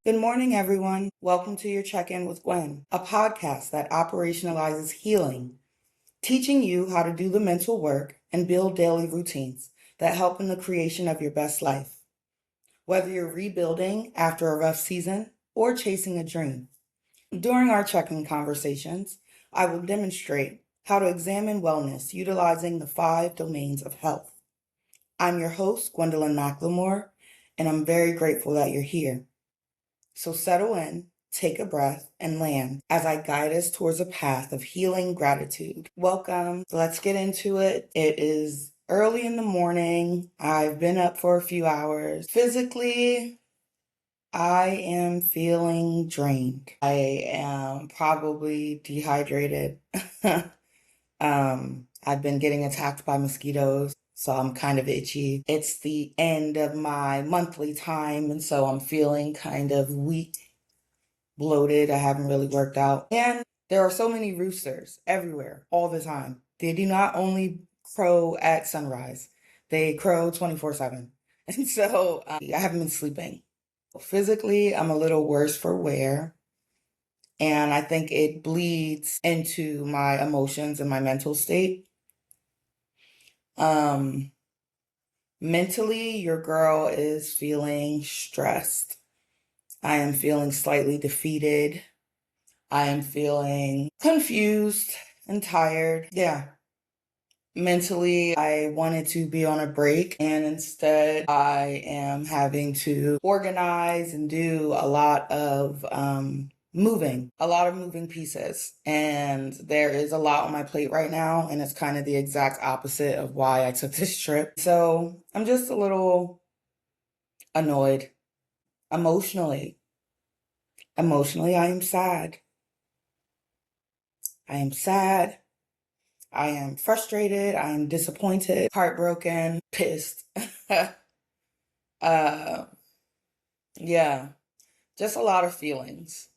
Good morning, everyone. Welcome to your check-in with Gwen, a podcast that operationalizes healing, teaching you how to do the mental work and build daily routines that help in the creation of your best life. Whether you're rebuilding after a rough season or chasing a dream. During our check-in conversations, I will demonstrate how to examine wellness utilizing the 5 domains of health. I'm your host, Gwendolyn McLemore, and I'm very grateful that you're here. So settle in, take a breath, and land as I guide us towards a path of healing gratitude. Welcome. Let's get into it. It is early in the morning. I've been up for a few hours. Physically, I am feeling drained. I am probably dehydrated. I've been getting attacked by mosquitoes, so I'm kind of itchy. It's the end of my monthly time, and so I'm feeling kind of weak, bloated. I haven't really worked out. And there are so many roosters everywhere, all the time. They do not only crow at sunrise, they crow 24/7. And so I haven't been sleeping. Physically, I'm a little worse for wear. And I think it bleeds into my emotions and my mental state. Mentally, your girl is feeling stressed. I am feeling slightly defeated. I am feeling confused and tired. Yeah. Mentally, I wanted to be on a break, and instead I am having to organize and do a lot of moving pieces. And there is a lot on my plate right now, and it's kind of the exact opposite of why I took this trip. So I'm just a little annoyed. Emotionally, I am sad. I am sad. I am frustrated. I am disappointed, heartbroken, pissed. Yeah, just a lot of feelings.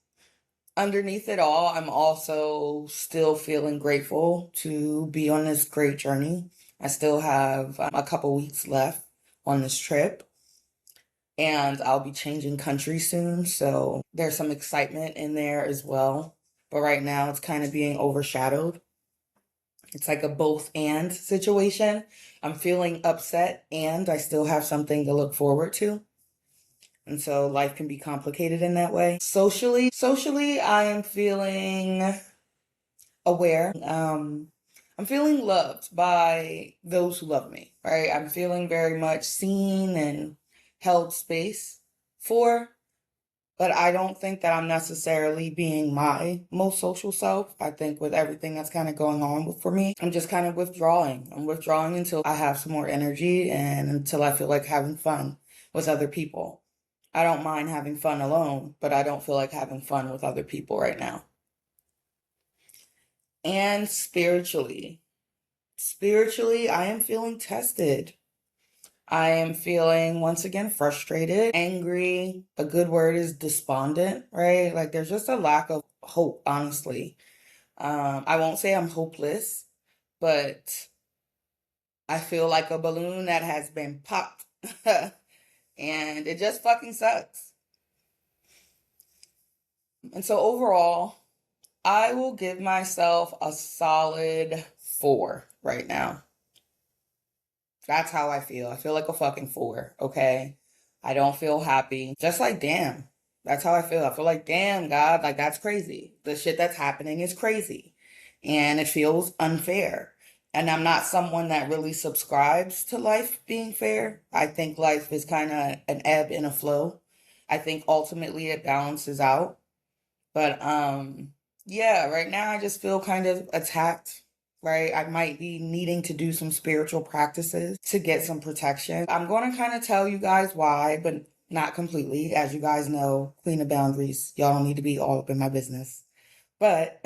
Underneath it all, I'm also still feeling grateful to be on this great journey. I still have a couple weeks left on this trip, and I'll be changing countries soon. So there's some excitement in there as well. But right now it's kind of being overshadowed. It's like a both and situation. I'm feeling upset and I still have something to look forward to. And so life can be complicated in that way. Socially, I am feeling aware. I'm feeling loved by those who love me, right? I'm feeling very much seen and held space for. But I don't think that I'm necessarily being my most social self. I think with everything that's kind of going on for me, I'm just kind of withdrawing. I'm withdrawing until I have some more energy and until I feel like having fun with other people. I don't mind having fun alone, but I don't feel like having fun with other people right now. And spiritually, I am feeling tested. I am feeling, once again, frustrated, angry. A good word is despondent, right? Like there's just a lack of hope, honestly. I won't say I'm hopeless, but I feel like a balloon that has been popped. And it just fucking sucks. And so overall, I will give myself a solid 4 right now. That's how I feel. I feel like a fucking 4, okay? I don't feel happy. Just like, damn. That's how I feel. I feel like, damn, God, like that's crazy. The shit that's happening is crazy. And it feels unfair. And I'm not someone that really subscribes to life being fair. I think life is kind of an ebb and a flow. I think ultimately it balances out. But yeah, right now I just feel kind of attacked, right? I might be needing to do some spiritual practices to get some protection. I'm going to kind of tell you guys why, but not completely. As you guys know, Queen of Boundaries, y'all don't need to be all up in my business. But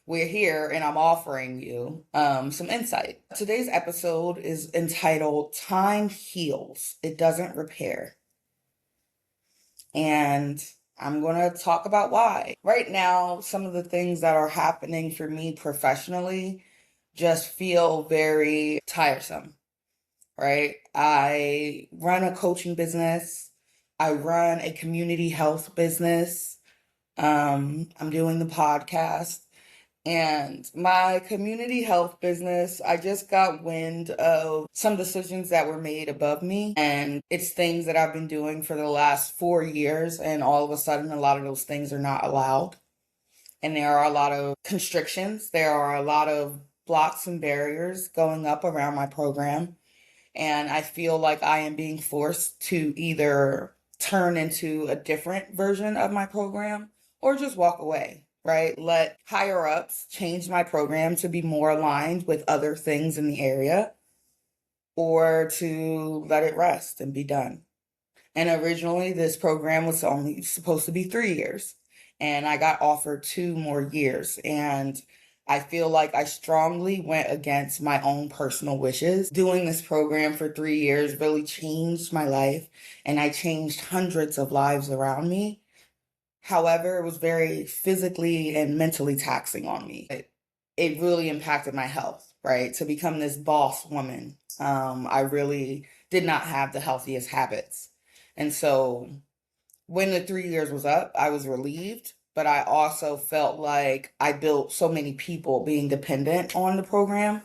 we're here and I'm offering you some insight. Today's episode is entitled Time Heals, It Doesn't Repair. And I'm going to talk about why. Right now, some of the things that are happening for me professionally just feel very tiresome, right? I run a coaching business. I run a community health business. I'm doing the podcast. And my community health business, I just got wind of some decisions that were made above me. And it's things that I've been doing for the last 4 years. And all of a sudden, a lot of those things are not allowed. And there are a lot of constrictions. There are a lot of blocks and barriers going up around my program. And I feel like I am being forced to either turn into a different version of my program or just walk away, right? Let higher ups change my program to be more aligned with other things in the area or to let it rest and be done. And originally, this program was only supposed to be 3 years. And I got offered 2 more years. And I feel like I strongly went against my own personal wishes. Doing this program for 3 years really changed my life. And I changed hundreds of lives around me. However, it was very physically and mentally taxing on me. It really impacted my health, right? To become this boss woman, I really did not have the healthiest habits. And so when the 3 years was up, I was relieved, but I also felt like I built so many people being dependent on the program.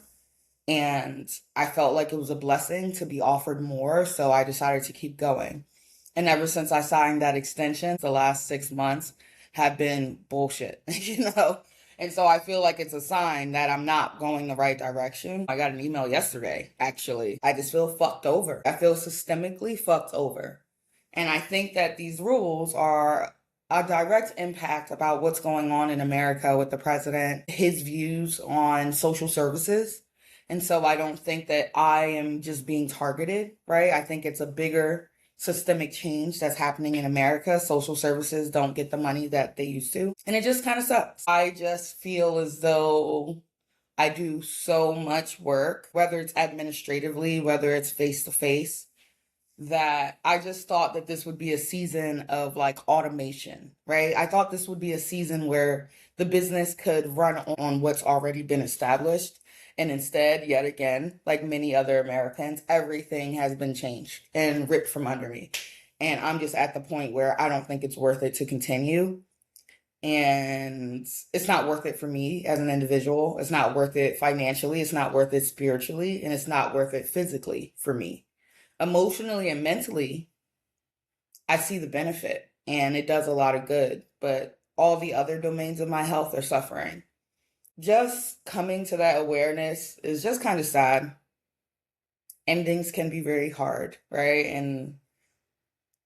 And I felt like it was a blessing to be offered more. So I decided to keep going. And ever since I signed that extension, the last 6 months have been bullshit, And so I feel like it's a sign that I'm not going the right direction. I got an email yesterday, actually. I just feel fucked over. I feel systemically fucked over. And I think that these rules are a direct impact about what's going on in America with the president, his views on social services. And so I don't think that I am just being targeted, right? I think it's a bigger systemic change that's happening in America. Social services don't get the money that they used to. And it just kind of sucks. I just feel as though I do so much work, whether it's administratively, whether it's face to face, that I just thought that this would be a season of like automation, right? I thought this would be a season where the business could run on what's already been established. And instead, yet again, like many other Americans, everything has been changed and ripped from under me. And I'm just at the point where I don't think it's worth it to continue. And it's not worth it for me as an individual. It's not worth it financially. It's not worth it spiritually. And it's not worth it physically for me. Emotionally and mentally, I see the benefit and it does a lot of good, but all the other domains of my health are suffering. Just coming to that awareness is just kind of sad. Endings can be very hard, right? And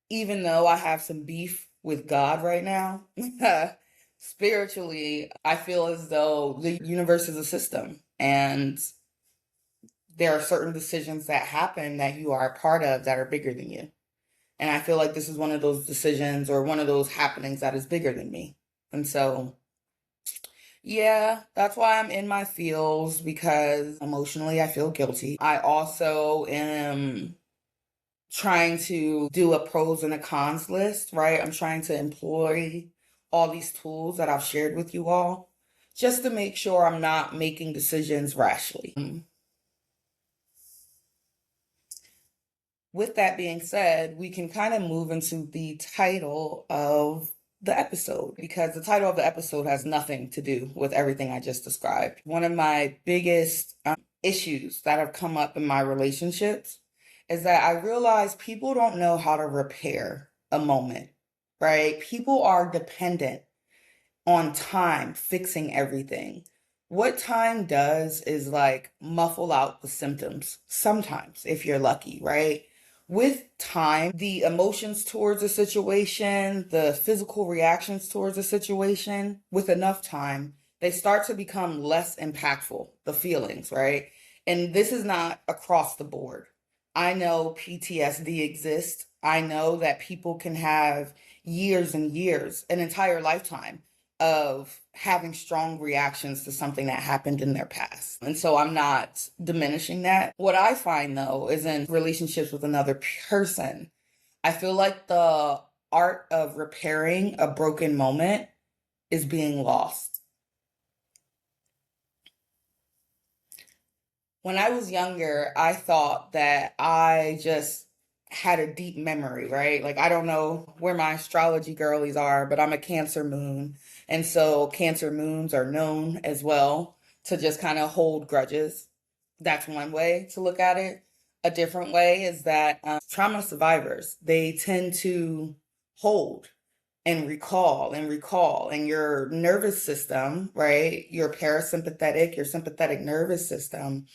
even though I have some beef with God right now, spiritually, I feel as though the universe is a system and there are certain decisions that happen that you are a part of that are bigger than you. And I feel like this is one of those decisions or one of those happenings that is bigger than me. And so, yeah, that's why I'm in my feels because emotionally I feel guilty. I also am trying to do a pros and a cons list, right? I'm trying to employ all these tools that I've shared with you all just to make sure I'm not making decisions rashly. With that being said, we can kind of move into the title of the episode because the title of the episode has nothing to do with everything I just described. One of my biggest issues that have come up in my relationships is that I realize people don't know how to repair a moment, right? People are dependent on time fixing everything. What time does is like muffle out the symptoms sometimes, if you're lucky, right? With time, the emotions towards a situation, the physical reactions towards a situation, with enough time, they start to become less impactful, the feelings, right? And this is not across the board. I know PTSD exists. I know that people can have years and years, an entire lifetime of having strong reactions to something that happened in their past. And so I'm not diminishing that. What I find though is in relationships with another person, I feel like the art of repairing a broken moment is being lost. When I was younger, I thought that I just had a deep memory, right? Like, I don't know where my astrology girlies are, but I'm a Cancer moon. And so Cancer moons are known as well to just kind of hold grudges. That's one way to look at it. A different way is that trauma survivors, they tend to hold and recall, and your nervous system, right? Your parasympathetic, your sympathetic nervous system,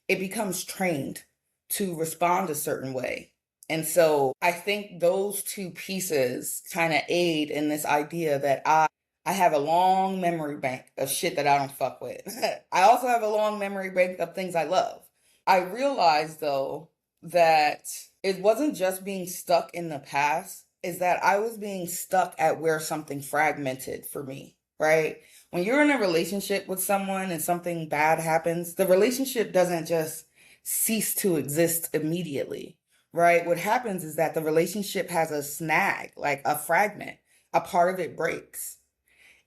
it becomes trained to respond a certain way. And so I think those two pieces kind of aid in this idea that I have a long memory bank of shit that I don't fuck with. I also have a long memory bank of things I love. I realized though that it wasn't just being stuck in the past, is that I was being stuck at where something fragmented for me, right? When you're in a relationship with someone and something bad happens, the relationship doesn't just cease to exist immediately, right? What happens is that the relationship has a snag, like a fragment, a part of it breaks.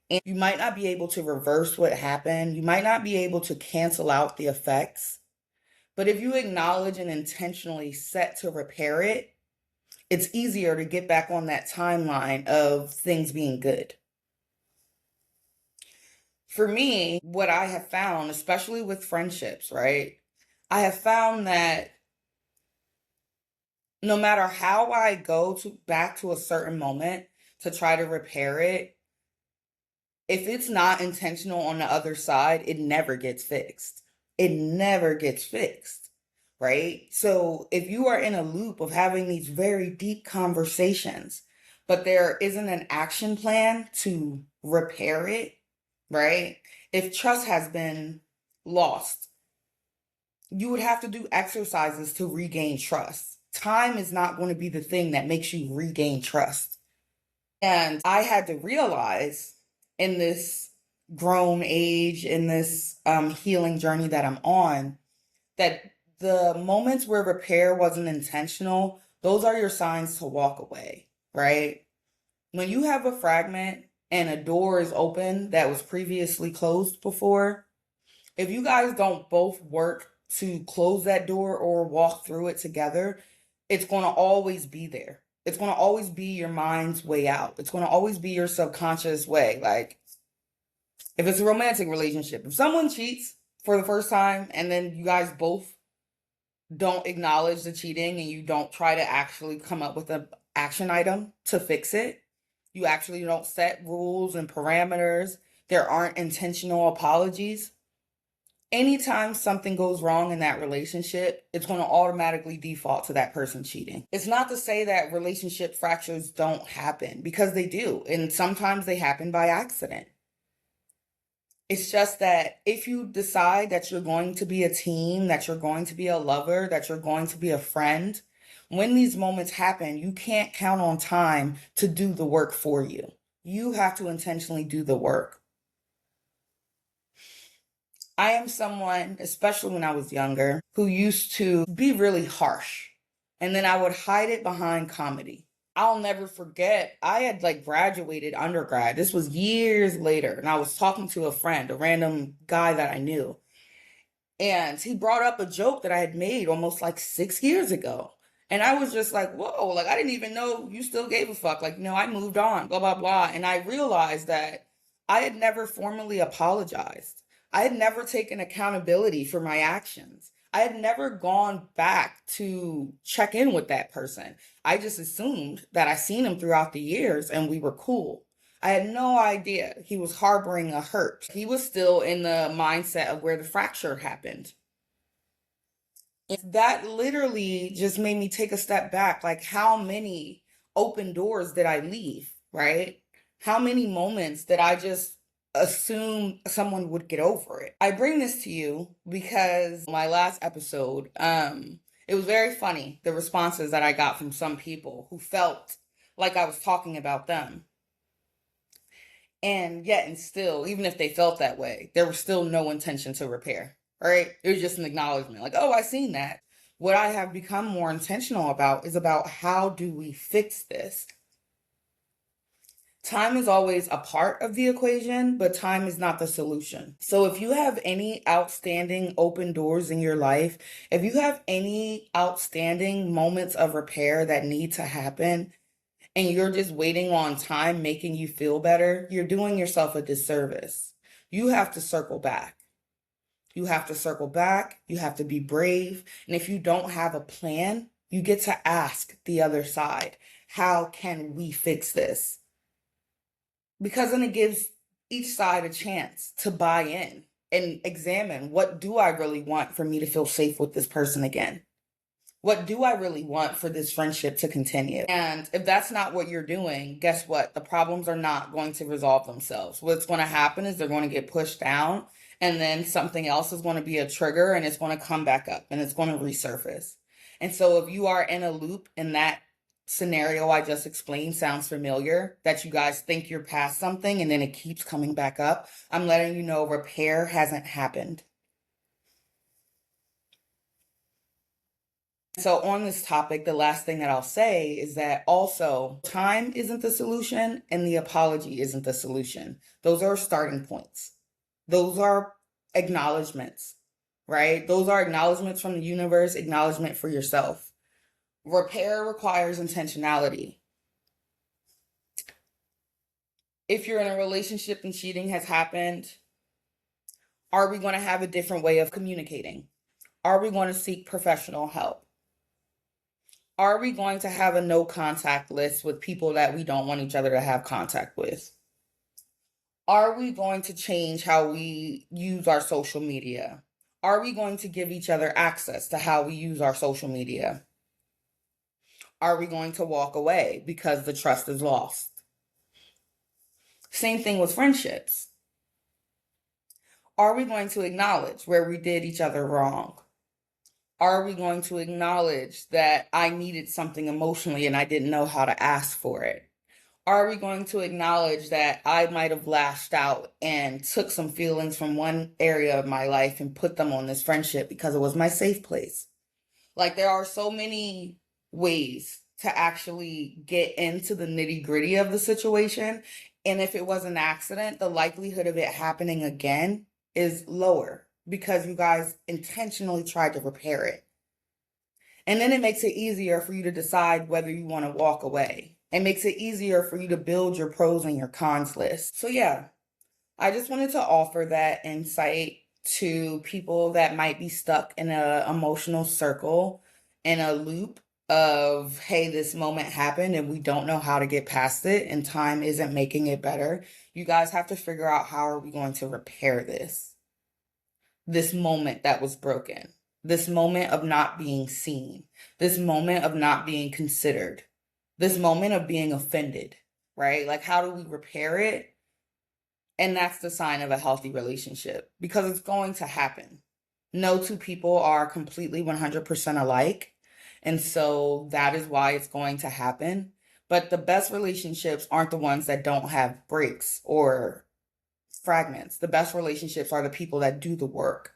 And you might not be able to reverse what happened. You might not be able to cancel out the effects. But if you acknowledge and intentionally set to repair it, it's easier to get back on that timeline of things being good. For me, what I have found, especially with friendships, right? I have found that no matter how I go to back to a certain moment to try to repair it, if it's not intentional on the other side, it never gets fixed. It never gets fixed, right? So if you are in a loop of having these very deep conversations, but there isn't an action plan to repair it, right? If trust has been lost, you would have to do exercises to regain trust. Time is not going to be the thing that makes you regain trust. And I had to realize in this grown age, in this healing journey that I'm on, that the moments where repair wasn't intentional, those are your signs to walk away, right? When you have a fragment and a door is open that was previously closed before, if you guys don't both work to close that door or walk through it together, it's going to always be there. It's going to always be your mind's way out. It's going to always be your subconscious way. Like, if it's a romantic relationship, if someone cheats for the first time and then you guys both don't acknowledge the cheating and you don't try to actually come up with an action item to fix it, you actually don't set rules and parameters, there aren't intentional apologies, anytime something goes wrong in that relationship, it's going to automatically default to that person cheating. It's not to say that relationship fractures don't happen, because they do. And sometimes they happen by accident. It's just that if you decide that you're going to be a team, that you're going to be a lover, that you're going to be a friend, when these moments happen, you can't count on time to do the work for you. You have to intentionally do the work. I am someone, especially when I was younger, who used to be really harsh. And then I would hide it behind comedy. I'll never forget, I had like graduated undergrad. This was years later. And I was talking to a friend, a random guy that I knew. And he brought up a joke that I had made almost like 6 years ago. And I was just like, whoa, like I didn't even know you still gave a fuck. Like, I moved on, blah, blah, blah. And I realized that I had never formally apologized. I had never taken accountability for my actions. I had never gone back to check in with that person. I just assumed that I seen him throughout the years and we were cool. I had no idea he was harboring a hurt. He was still in the mindset of where the fracture happened. And that literally just made me take a step back. Like, how many open doors did I leave, right? How many moments did I just assume someone would get over it? I bring this to you because my last episode, it was very funny, the responses that I got from some people who felt like I was talking about them. And yet, and still, even if they felt that way, there was still no intention to repair, right? It was just an acknowledgement, like, oh, I seen that. What I have become more intentional about is about how do we fix this? Time is always a part of the equation, but time is not the solution. So if you have any outstanding open doors in your life, if you have any outstanding moments of repair that need to happen, and you're just waiting on time making you feel better, you're doing yourself a disservice. You have to circle back. You have to circle back. You have to be brave. And if you don't have a plan, you get to ask the other side, how can we fix this? Because then it gives each side a chance to buy in and examine, what do I really want for me to feel safe with this person again? What do I really want for this friendship to continue? And if that's not what you're doing, guess what? The problems are not going to resolve themselves. What's going to happen is they're going to get pushed down, and then something else is going to be a trigger, and it's going to come back up and it's going to resurface. And so if you are in a loop and that scenario I just explained sounds familiar, that you guys think you're past something and then it keeps coming back up, I'm letting you know repair hasn't happened. So, on this topic, the last thing that I'll say is that also time isn't the solution and the apology isn't the solution. Those are starting points. Those are acknowledgments, right? Those are acknowledgments from the universe, acknowledgement for yourself. Repair requires intentionality. If you're in a relationship and cheating has happened, are we going to have a different way of communicating? Are we going to seek professional help? Are we going to have a no contact list with people that we don't want each other to have contact with? Are we going to change how we use our social media? Are we going to give each other access to how we use our social media? Are we going to walk away because the trust is lost? Same thing with friendships. Are we going to acknowledge where we did each other wrong? Are we going to acknowledge that I needed something emotionally and I didn't know how to ask for it? Are we going to acknowledge that I might have lashed out and took some feelings from one area of my life and put them on this friendship because it was my safe place? Like, there are so many ways to actually get into the nitty gritty of the situation. And if it was an accident, the likelihood of it happening again is lower because you guys intentionally tried to repair it. And then it makes it easier for you to decide whether you want to walk away. It makes it easier for you to build your pros and your cons list. So yeah, I just wanted to offer that insight to people that might be stuck in an emotional circle, in a loop of, hey, this moment happened and we don't know how to get past it and time isn't making it better. You guys have to figure out, how are we going to repair this moment that was broken, this moment of not being seen, this moment of not being considered, this moment of being offended, right? Like, how do we repair it? And that's the sign of a healthy relationship, because it's going to happen. No two people are completely 100% alike. And so that is why it's going to happen. But the best relationships aren't the ones that don't have breaks or fragments. The best relationships are the people that do the work.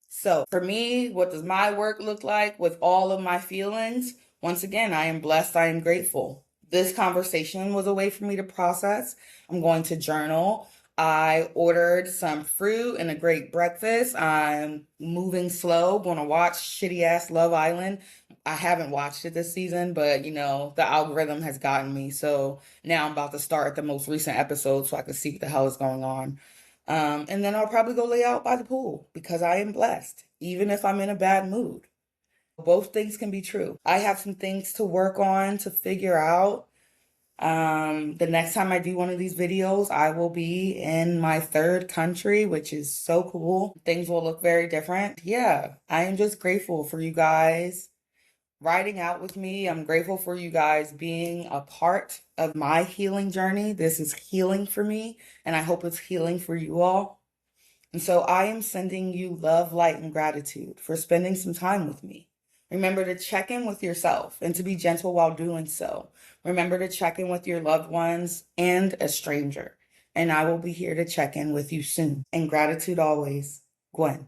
So for me, what does my work look like with all of my feelings? Once again, I am blessed. I am grateful. This conversation was a way for me to process. I'm going to journal. I ordered some fruit and a great breakfast. I'm moving slow, going to watch shitty ass Love Island. I haven't watched it this season, but the algorithm has gotten me. So now I'm about to start the most recent episode so I can see what the hell is going on. And then I'll probably go lay out by the pool because I am blessed, even if I'm in a bad mood. Both things can be true. I have some things to work on, to figure out. The next time I do one of these videos, I will be in my third country, which is so cool. Things will look very different. Yeah, I am just grateful for you guys riding out with me. I'm grateful for you guys being a part of my healing journey. This is healing for me, and I hope it's healing for you all. And so I am sending you love, light, and gratitude for spending some time with me. Remember to check in with yourself and to be gentle while doing so. Remember to check in with your loved ones and a stranger. And I will be here to check in with you soon. And gratitude always, Gwen.